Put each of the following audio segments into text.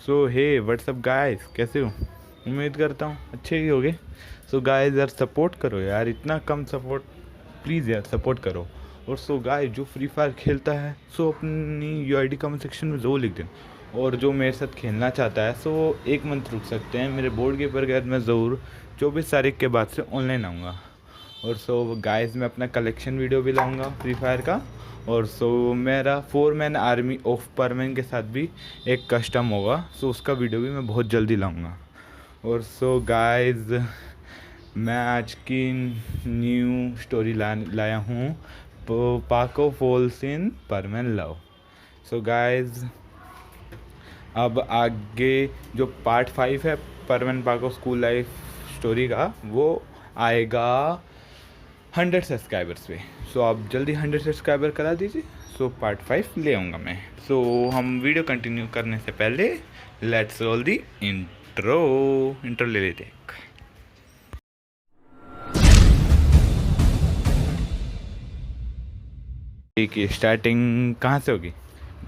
सो हे WhatsApp guys, कैसे हो? उम्मीद करता हूँ अच्छे ही होगे। सो गाइस यार सपोर्ट करो यार, इतना कम सपोर्ट, प्लीज़ यार सपोर्ट करो। और सो गाइस जो फ्री फायर खेलता है सो अपनी यूआईडी कमेंट सेक्शन में ज़रूर लिख देना। और जो मेरे साथ खेलना चाहता है सो 1 मंथ रुक सकते हैं। मेरे बोर्ड के पर गैर मैं ज़रूर 24 तारीख के बाद से ऑनलाइन आऊँगा। और सो गाइस मैं अपना कलेक्शन वीडियो भी लाऊंगा फ्री फायर का। और सो मेरा 4 मैन आर्मी ऑफ परमैन के साथ भी एक कस्टम होगा, सो उसका वीडियो भी मैं बहुत जल्दी लाऊंगा। और सो गाइस मैं आज की न्यू स्टोरी लाया हूँ, पाको falls in परमैन love. So guys अब आगे जो पार्ट 5 है परमैन पाको स्कूल लाइफ स्टोरी का, वो आएगा 100 सब्सक्राइबर्स पे। सो आप जल्दी 100 सब्सक्राइबर करा दीजिए, सो पार्ट 5 ले आऊँगा मैं। सो हम वीडियो कंटिन्यू करने से पहले लेट्स रोल दी इंट्रो ले लेते हैं। ठीक है, स्टार्टिंग कहाँ से होगी?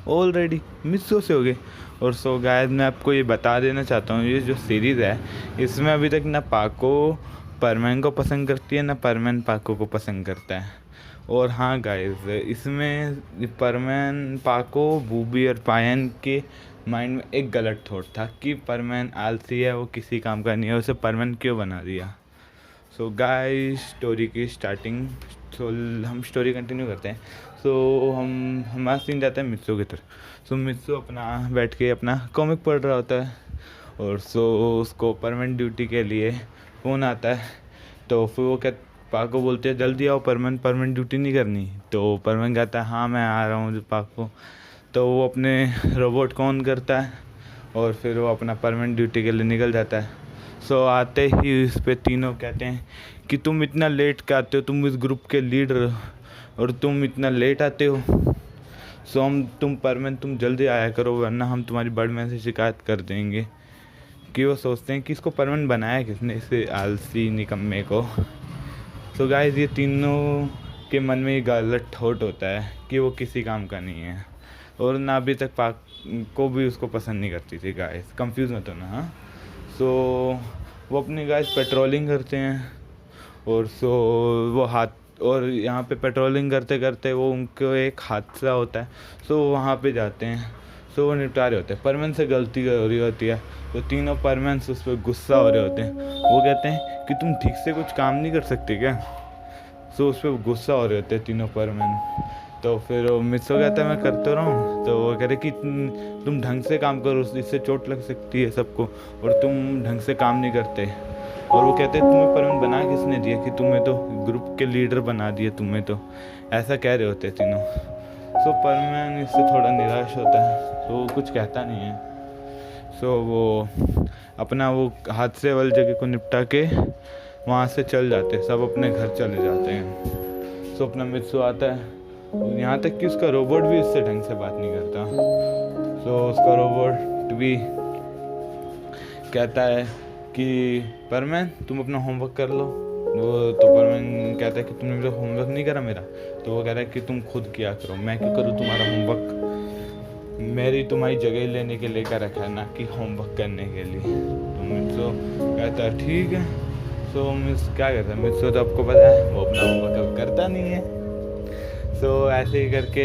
ऑलरेडी मिसो से होगी। और सो गाइस मैं आपको ये बता देना चाहता हूँ, ये जो सीरीज़ है इसमें अभी तक ना पाको परमैन को पसंद करती है ना परमैन पाको को पसंद करता है। और हाँ गाइस इसमें परमैन पाको बूबी और पायन के माइंड में एक गलत थॉट था कि परमैन आलसी है, वो किसी काम का नहीं है, उसे परमैन क्यों बना दिया। सो गाइस स्टोरी की स्टार्टिंग, सो हम स्टोरी कंटिन्यू करते हैं। सो हमारा सीन जाता है मित्सो की तरफ। सो मित्सो अपना बैठ के अपना कॉमिक पढ़ रहा होता है। और सो उसको परमानेंट ड्यूटी के लिए फ़ोन आता है। तो फिर वो क्या पाको बोलते हैं जल्दी आओ, परमानेंट ड्यूटी नहीं करनी। तो परमानेंट कहता है हाँ मैं आ रहा हूँ पाको। तो वो अपने रोबोट को ऑन करता है और फिर वो अपना परमानेंट ड्यूटी के लिए निकल जाता है। सो आते ही इस पे तीनों कहते हैं कि तुम इतना लेट क्या आते हो, तुम इस ग्रुप के लीडर हो और तुम इतना लेट आते हो। सो हम तुम जल्दी आया करो वरना हम तुम्हारी बर्डमैन से शिकायत कर देंगे। कि वो सोचते हैं कि इसको परमानेंट बनाया किसने, इसे आलसी निकम्मे को। सो गाइस ये तीनों के मन में ये गलत थॉट होता है कि वो किसी काम का नहीं है। और ना अभी तक पाक को भी उसको पसंद नहीं करती थी। गाइस कंफ्यूज मत होना हाँ। सो वो अपनी गाइस पेट्रोलिंग करते हैं। और सो वो हाथ और यहाँ पे पेट्रोलिंग करते करते वो उनको एक हादसा होता है। सो वहाँ पे जाते हैं। सो वो निपटा रहे होते हैं, परमन से गलती हो रही होती है। तो तीनों परमन से उस पर गुस्सा हो रहे होते हैं। वो कहते हैं कि तुम ठीक से कुछ काम नहीं कर सकते क्या। सो उस पर गुस्सा हो रहे होते हैं तीनों परमन। तो फिर वो मित्सो कहता है मैं करते रहा हूँ। तो वो कह रहे कि तुम ढंग से काम करो, इससे चोट लग सकती है सबको, और तुम ढंग से काम नहीं करते। और वो कहते हैं तुम्हें परमानेंट बना किसने दिया, कि तुम्हें तो ग्रुप के लीडर बना दिए तुम्हें तो, ऐसा कह रहे होते तीनों। सो परमानेंट इससे थोड़ा निराश होता है, तो वो कुछ कहता नहीं है। सो वो अपना वो हादसे वाली जगह को निपटा के वहाँ से चल जाते हैं, सब अपने घर चले जाते हैं। सो अपना मित्सु आता है, यहाँ तक कि उसका रोबोट भी उससे ढंग से बात नहीं करता। सो उसका रोबोट भी कहता है कि परमैन तुम अपना होमवर्क कर लो। वो तो परमैन कहता है कि तुमने मेरा होमवर्क नहीं करा मेरा। तो वो कह रहा है कि तुम खुद किया करो, मैं क्यों करूँ तुम्हारा होमवर्क, मेरी तुम्हारी जगह लेने के लिए कर रखा है ना कि होमवर्क करने के लिए। तो मित्सो कहता है ठीक है। सो मिस क्या कहता है, मित्सो तो आपको पता है वो अपना होमवर्क कभी करता नहीं है। सो ऐसे ही करके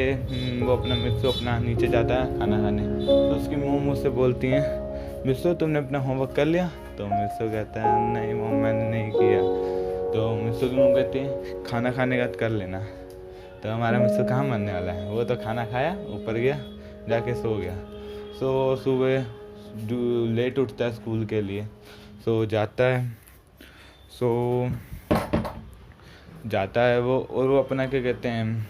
वो अपना मित्सो अपना नीचे जाता है खाना खाने। तो उसकी मोम उससे बोलती हैं मिस्सो तुमने अपना होमवर्क कर लिया। तो मिस्सो कहता है नहीं मॉम मैंने नहीं किया। तो मिस्सो की मॉम कहती है खाना खाने का कर लेना। तो हमारा मिस्सो कहाँ मानने वाला है, वो तो खाना खाया ऊपर गया जाके सो गया। सो सुबह लेट उठता है स्कूल के लिए। सो जाता है वो, और वो अपना क्या कहते हैं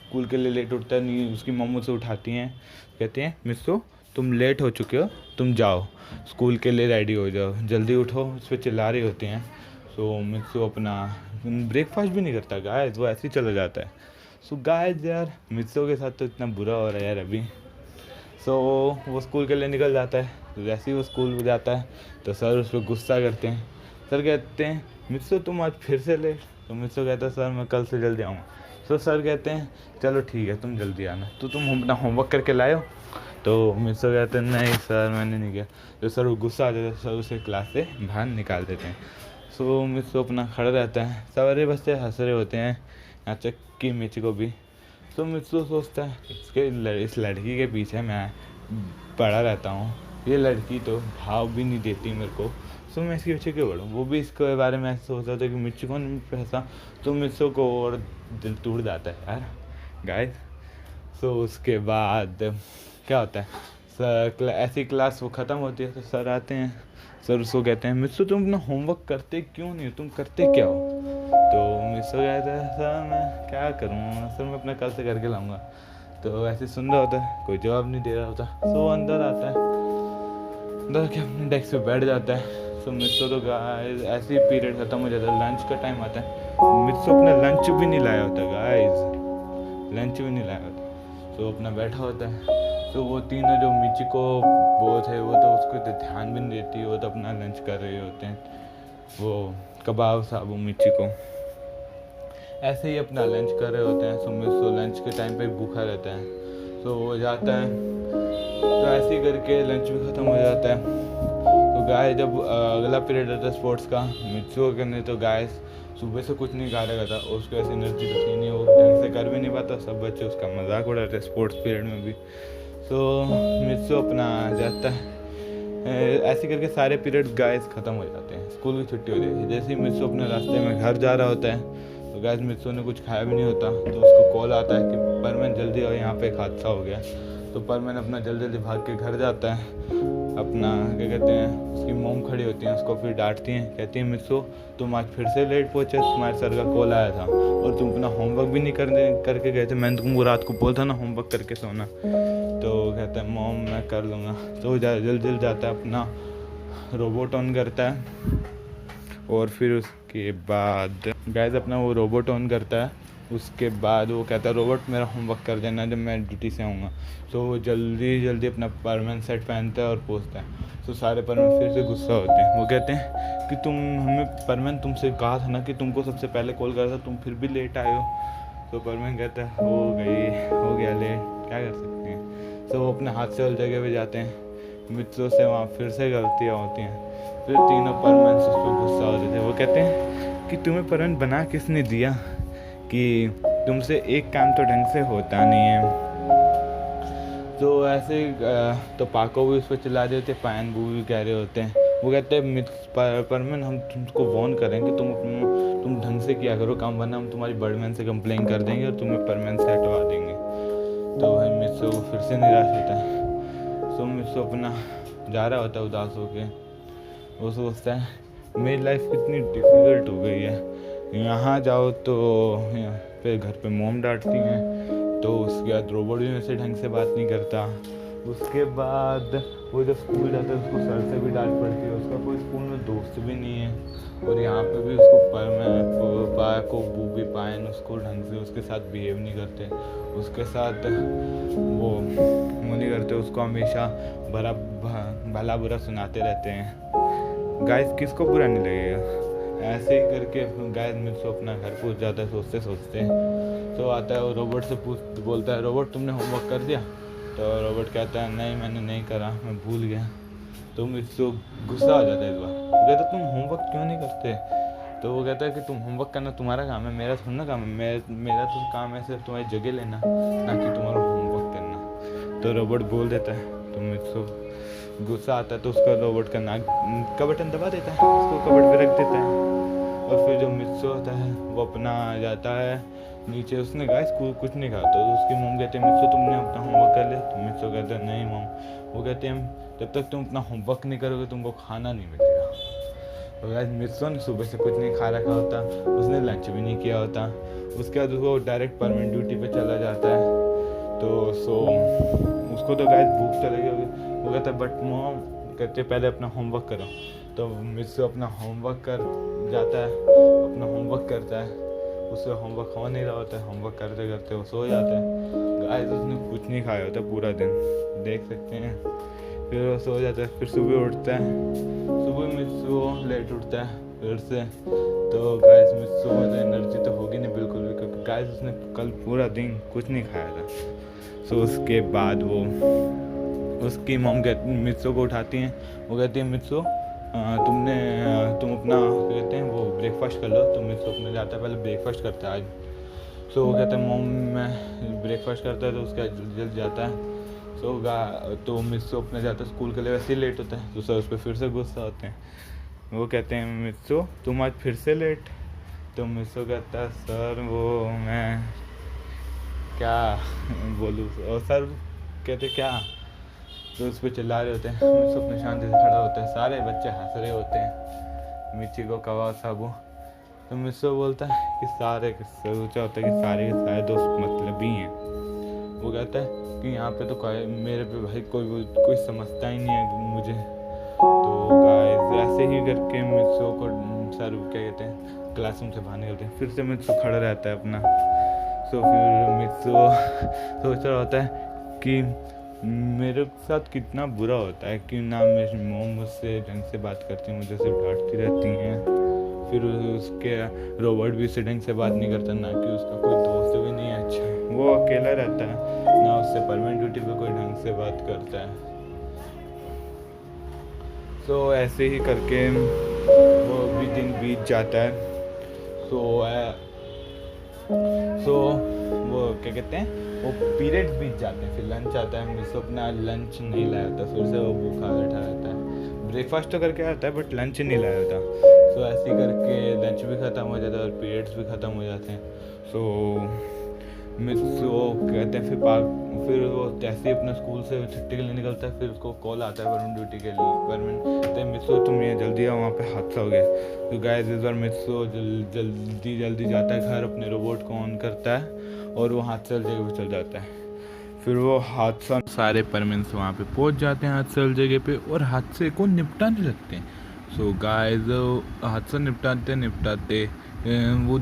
स्कूल के लिए लेट उठता है। नहीं उसकी मम्मी उसे उठाती हैं, कहती हैं मिस्सो तुम लेट हो चुके हो, तुम जाओ स्कूल के लिए रेडी हो जाओ, जल्दी उठो। उस पर चिल्ला रही होती हैं। सो मित्सु अपना ब्रेकफास्ट भी नहीं करता गाइस, वो ऐसे ही चला जाता है। सो गाइस यार मित्सु के साथ तो इतना बुरा हो रहा है यार अभी। सो वो स्कूल के लिए निकल जाता है। तो जैसे ही वो स्कूल में जाता है तो सर उस पर गुस्सा करते हैं। सर कहते हैं मित्सु तुम आज फिर से लेट। तो मित्सु कहता है सर मैं कल से जल्दी आऊँगा। तो सर कहते हैं चलो ठीक है तुम जल्दी आना, तो तुम अपना होमवर्क करके लाए हो? तो मिसो कहते हैं नहीं सर मैंने नहीं किया। तो सर गुस्सा आ जाता है, सर उसे क्लास से बाहर निकाल देते हैं। सो मिसो अपना खड़ा रहता है, सारे बच्चे हंस रहे होते हैं, यहाँ तक कि मिचिको भी। तो मिसो सोचता है इस लड़की के पीछे मैं पड़ा रहता हूँ, ये लड़की तो भाव भी नहीं देती मेरे को, सो मैं इसके पीछे क्यों बढ़ूँ। वो भी इसके बारे में ऐसा सोचता था कि मिचिको ने पैसा, तो मिसो को और दिल टूट जाता है यार गाइस। सो उसके बाद क्या होता है, सर ऐसी क्लास वो ख़त्म होती है तो सर आते हैं, सर उसको कहते हैं मिसो तुम अपना होमवर्क करते क्यों नहीं हो, तुम करते क्या हो? तो मिसो कहता है सर मैं क्या करूँ सर, मैं अपना कल से करके लाऊंगा। तो ऐसे सुन रहा होता है, कोई जवाब नहीं दे रहा होता। सो अंदर आता है, अंदर के अपने डेस्क पे बैठ जाता है। सो मिसो तो गाइस ऐसे ही पीरियड ख़त्म हो जाता है, लंच का टाइम आता है, मिसो अपना लंच भी नहीं लाया होता गाइस, लंच भी नहीं लाया होता। तो अपना बैठा होता है। तो वो तीनों जो मिचिको वो थे वो तो उसको तो ध्यान भी नहीं देती, वो तो अपना लंच कर रहे होते हैं, वो कबाब साबू मिचिको ऐसे ही अपना लंच कर रहे होते हैं। सो मिसो लंच के टाइम पे भूखा रहता है, तो वो जाता है, तो ऐसे ही करके लंच भी ख़त्म हो जाता है। तो गाय जब अगला पीरियड आता है स्पोर्ट्स का, मिचिको करने, तो गाय सुबह से कुछ नहीं खा रहा था, उसको ऐसी एनर्जी तो थी नहीं, वो ढंग से कर भी नहीं पाता, सब बच्चे उसका मजाक उड़ाते हैं स्पोर्ट्स पीरियड में भी। तो मिसो अपना जाता है, ऐसे करके सारे पीरियड गाइस ख़त्म हो जाते हैं, स्कूल की छुट्टी हो जाती है। जैसे ही मिसो अपने रास्ते में घर जा रहा होता है, तो गाइस मिसो ने कुछ खाया भी नहीं होता, तो उसको कॉल आता है कि परमैन जल्दी आओ यहाँ पे एक हादसा हो गया। तो परमैन अपना जल्दी जल्दी भाग के घर जाता है, अपना क्या कहते हैं, उसकी मोम खड़ी होती हैं, उसको फिर डांटती हैं, कहती हैं मिसो तुम आज फिर से लेट पहुँचे, तुम्हारे सर का कॉल आया था और तुम अपना होमवर्क भी नहीं करके गए थे, मैंने तुमको रात को बोला था ना होमवर्क करके सोना। तो कहता है मॉम मैं कर लूँगा। तो जल्द जल्द जाता है, अपना रोबोट ऑन करता है, और फिर उसके बाद गाइस अपना वो रोबोट ऑन करता है। उसके बाद वो कहता है रोबोट मेरा होमवर्क कर देना जब मैं ड्यूटी से आऊँगा। तो वो जल्दी जल्दी अपना परमैन सेट पहनता है और पहुँचता है। तो सारे परमैन फिर से गुस्सा होते हैं, वो कहते हैं कि तुम हमें परमैन तुमसे कहा था ना कि तुमको सबसे पहले कॉल करा था, तुम फिर भी लेट आए हो। तो परमैन कहता है हो गया लेट, क्या कर सकते हैं। तो वो अपने हाथ से वाली जगह पे जाते हैं, मित्रों से वहाँ फिर से गलतियाँ होती हैं, फिर तीनों परमैन उस पर गुस्सा हो जाते हैं। वो कहते हैं कि तुम्हें परमैन बना किसने दिया कि तुमसे एक काम तो ढंग से होता नहीं है। तो ऐसे तो पाको भी उस पर चिल्ला रहे होते हैं, पायन बू भी कह रहे होते हैं। वो कहते हैं परमैन हम तुमको वॉर्न करेंगे, तुम ढंग से किया करो काम, वरना हम तुम्हारी बर्डमैन से कंप्लेन कर देंगे और तुम्हें परमैन से हटवा देंगे। तो भाई मिसो फिर से निराश होता है। तो मिसो अपना जा रहा होता है उदास होके, वो सोचता है मेरी लाइफ कितनी डिफ़िकल्ट हो गई है, यहाँ जाओ तो यहाँ पे घर पे मोम डांटती हैं, तो उसके बाद रोबोट भी मेरे से ढंग से बात नहीं करता। उसके बाद वो जब स्कूल जाता है उसको सर से भी डांट पड़ती है, उसका कोई स्कूल में दोस्त भी नहीं है, और यहाँ पे भी उसको पाको बूबी पायन उसको ढंग से उसके साथ बिहेव नहीं करते, उसके साथ वो नहीं करते, उसको हमेशा भला बुरा सुनाते रहते हैं। गाइस किसको बुरा नहीं लगेगा। ऐसे ही करके गाइस मिसो अपना घर पहुँच जाता है सोचते सोचते। तो आता है वो रोबोट से बोलता है रोबोट तुमने होमवर्क कर दिया? तो रोबोट कहता है नहीं मैंने नहीं करा, मैं भूल गया। तो मिसो गुस्सा आ जाता है इस बार, वो कहता है तुम होमवर्क क्यों नहीं करते? तो वो कहता है कि तुम होमवर्क करना तुम्हारा काम है, मेरा थोड़ा ना काम है, मेरा तो काम है सिर्फ तुम्हारी जगह लेना, ना कि तुम्हारा होमवर्क करना। तो रोबोट बोल देता है, तो मिसो गुस्सा आता है, तो उसका रोबोट का नाक का बटन दबा देता है, उसको कबड़ पे रख देता है। और फिर जो मिसो होता है वो अपना जाता है नीचे, उसने गाइस कुछ नहीं खाता। तो उसकी मम कहते हैं मिसो तुमने अपना होमवर्क कर लिया? तो मिसो कहते हैं नहीं मम। वो कहते हैं जब तक तुम अपना होमवर्क नहीं करोगे तुमको खाना नहीं मिलेगा। तो गाइस मिसो ने सुबह से कुछ नहीं खा रखा होता, उसने लंच भी नहीं किया होता। उसके बाद वो डायरेक्ट परमानेंट ड्यूटी पे चला जाता है। तो उसको तो गाइस भूख तो लगी होगी। वो कहता है बट मॉम कहते पहले अपना होमवर्क करो। तो मिसो अपना होमवर्क कर जाता है, अपना होमवर्क करता है, उससे होमवर्क हो नहीं रहा होता है, होमवर्क करते करते वो सो जाता है। गाइस उसने कुछ नहीं खाया होता पूरा दिन, देख सकते हैं। फिर वो सो जाता है, फिर सुबह उठता है, सुबह मिसो लेट उठता है फिर से। तो गाइस मिसो में तो एनर्जी तो होगी नहीं बिल्कुल भी, क्योंकि गाइस उसने कल पूरा दिन कुछ नहीं खाया था। सो उसके बाद वो उसकी मॉम मित्सो को उठाती हैं। वो कहती है मित्सो तुम अपना कहते हैं वो ब्रेकफास्ट कर लो। तो मित्सो अपने जाता है, पहले ब्रेकफास्ट करता है आज। सो वो कहता है मॉम मैं ब्रेकफास्ट करता है तो उसका जल्द जाता है। तो मित्सो अपने जाता है स्कूल के लिए, वैसे ही लेट होता है। तो सर उस पर फिर से गुस्सा होते हैं। वो कहते हैं मित्सो तुम आज फिर से लेट। तो मित्सो कहता है सर वो मैं क्या बोलूँ। और सर कहते क्या। तो उस पर चिल्ला रहे होते हैं। मित्सो अपने शांति से खड़ा होता है, सारे बच्चे हंस रहे होते हैं मिची को कवा साबू। तो मित्सो बोलता है कि सारे सोचा होता है कि सारे के सारे दोस्त मतलबी हैं। वो कहता है कि यहाँ पे तो मेरे पे भाई कोई समझता ही नहीं है मुझे। तो गाइस ऐसे ही करके मित्सो को सर क्या कहते हैं क्लासरूम से बाहर निकलते हैं। फिर से मित्सो खड़ा रहता है अपना। तो फिर मित्सो सोच रहा होता है कि मेरे साथ कितना बुरा होता है कि ना मेरी मॉम मुझसे ढंग से बात करती, मुझे सिर्फ डांटती रहती हैं। फिर उसके रॉबर्ट भी उससे ढंग से बात नहीं करता, ना कि उसका कोई दोस्त भी नहीं है अच्छा, वो अकेला रहता है, ना उससे परमानेंट ड्यूटी पे कोई ढंग से बात करता है। तो ऐसे ही करके वो भी दिन बीत जाता है। सो वो क्या कहते हैं वो पीरियड्स बीत जाते हैं। फिर लंच आता है। मिस अपना लंच नहीं लाया था, फिर से वो भूखा बैठा रहता है। ब्रेकफास्ट तो करके आता है बट लंच नहीं लाया था। सो ऐसे ही करके लंच भी ख़त्म हो जाता है और पीरियड्स भी ख़त्म हो जाते हैं। सो मिस वो कहते हैं फिर वो जैसे ही अपने स्कूल से छुट्टी के लिए निकलता है, फिर उसको कॉल आता है परमानेंट ड्यूटी के लिए। परमानेंट मिस तुम ये जल्दी आओ, वहाँ पे हादसा हो गया। तो गाइस इस बार मिस जल्दी जाता है घर, अपने रोबोट को ऑन करता है और वो हादसा जगह पे चल जाता है। फिर वो हादसा सारे परमेंट्स वहाँ पे पहुँच जाते हैं हादसा जगह पे और हादसे को निपटाने लगते हैं। सो गाइस हादसा निपटाते वो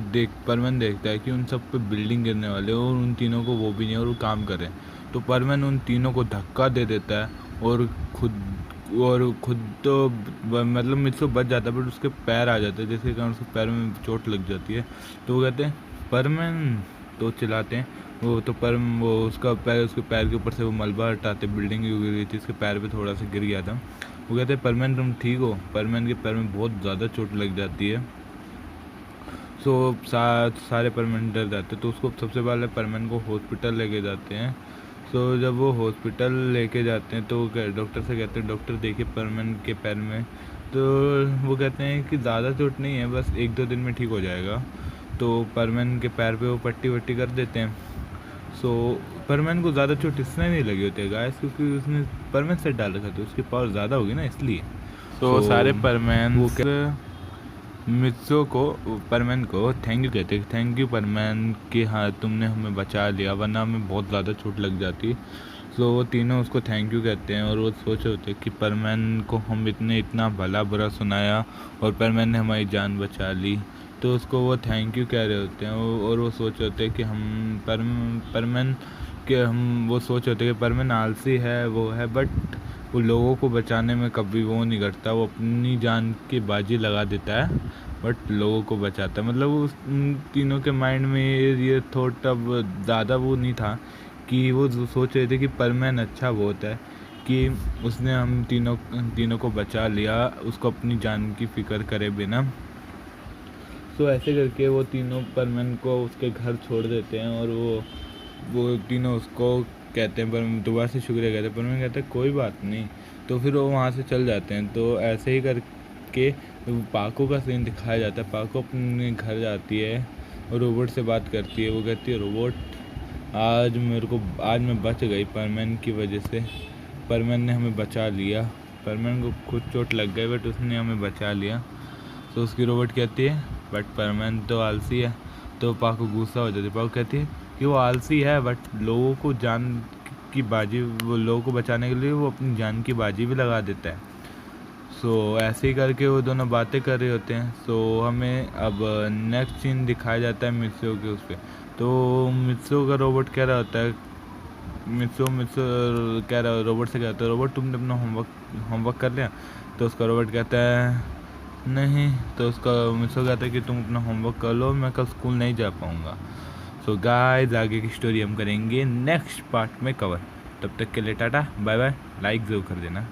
परमन देखता है कि उन सब पे बिल्डिंग गिरने वाले और उन तीनों को वो भी नहीं और वो काम कर रहे हैं। तो परमन उन तीनों को धक्का दे देता है और खुद तो मतलब मित्सो बच जाता है बट उसके पैर आ जाते हैं, जिसके कारण उसके पैर में चोट लग जाती है। तो वो कहते हैं परमन, तो चिल्लाते हैं वो तो वो उसके पैर के ऊपर से वो मलबा हटाते, बिल्डिंग गिर गई थी, उसके पैर पे थोड़ा सा गिर गया था। वो कहते हैं परमन तुम ठीक हो। परमन के पैर में बहुत ज़्यादा चोट लग जाती है। सो सारे परमन डर जाते हैं। तो उसको सबसे पहले परमन को हॉस्पिटल लेके जाते हैं। सो जब वो हॉस्पिटल लेके जाते हैं तो डॉक्टर से कहते हैं डॉक्टर देखिए परमन के पैर में। तो वो कहते हैं कि ज़्यादा चोट नहीं है, बस 1-2 दिन में ठीक हो जाएगा। तो परमन के पैर पे वो पट्टी वट्टी कर देते हैं। सो परमन को ज़्यादा चोट इसलिए नहीं लगी होती है गाइस क्योंकि उसने परमन सेट डाल रखा था, उसकी पावर ज़्यादा होगी ना इसलिए। तो सारे परमन मित्सो को परमैन को थैंक यू कहते हैं, थैंक यू परमैन कि हाँ तुमने हमें बचा लिया वरना हमें बहुत ज़्यादा चोट लग जाती। सो वो तीनों उसको थैंक यू कहते हैं और वो सोचे होते हैं कि परमैन को हम इतना भला बुरा सुनाया और परमैन ने हमारी जान बचा ली। तो उसको वो थैंक यू कह रहे होते हैं और वो सोच होते हैं कि हम परमैन के हम वो सोच होते हैं कि परमैन आलसी है वो है, बट वो लोगों को बचाने में कभी वो नहीं करता, वो अपनी जान की बाजी लगा देता है बट लोगों को बचाता है। मतलब उस तीनों के माइंड में ये थॉट अब ज़्यादा वो नहीं था कि वो सोच रहे थे कि परमैन अच्छा बहुत है कि उसने हम तीनों को बचा लिया, उसको अपनी जान की फिक्र करे बिना। सो ऐसे करके वो तीनों परमैन को उसके घर छोड़ देते हैं और वो तीनों उसको कहते हैं पर दोबारा से शुक्रिया कहते हैं। पर मैं कहते हैं कोई बात नहीं। तो फिर वो वहाँ से चल जाते हैं। तो ऐसे ही करके पाको का सीन दिखाया जाता है। पाको अपने घर जाती है और रोबोट से बात करती है। वो कहती है रोबोट आज मैं बच गई परमैन की वजह से, परमैन ने हमें बचा लिया। परमैन को खुद चोट लग गई बट उसने हमें बचा लिया। तो उसकी रोबोट कहती है बट परमैन तो आलसी है। तो पाको गुस्सा हो जाती है। पाको कहती है कि वो आलसी है बट लोगों को लोगों को बचाने के लिए वो अपनी जान की बाजी भी लगा देता है। सो ऐसे ही करके वो दोनों बातें कर रहे होते हैं। सो हमें अब नेक्स्ट सीन दिखाया जाता है मित्सो के उस पर। तो मित्सो का रोबोट कह रहा होता है मित्सो कह रहा रोबोट से कहता है रोबोट तुमने अपना होमवर्क कर लिया। तो उसका रोबोट कहता है नहीं। तो उसका मित्सो कहता है कि तुम अपना होमवर्क कर लो, मैं कल स्कूल नहीं जा पाऊँगा। सो गाइस आगे की स्टोरी हम करेंगे नेक्स्ट पार्ट में कवर। तब तक के लिए टाटा बाय बाय, लाइक ज़रूर कर देना।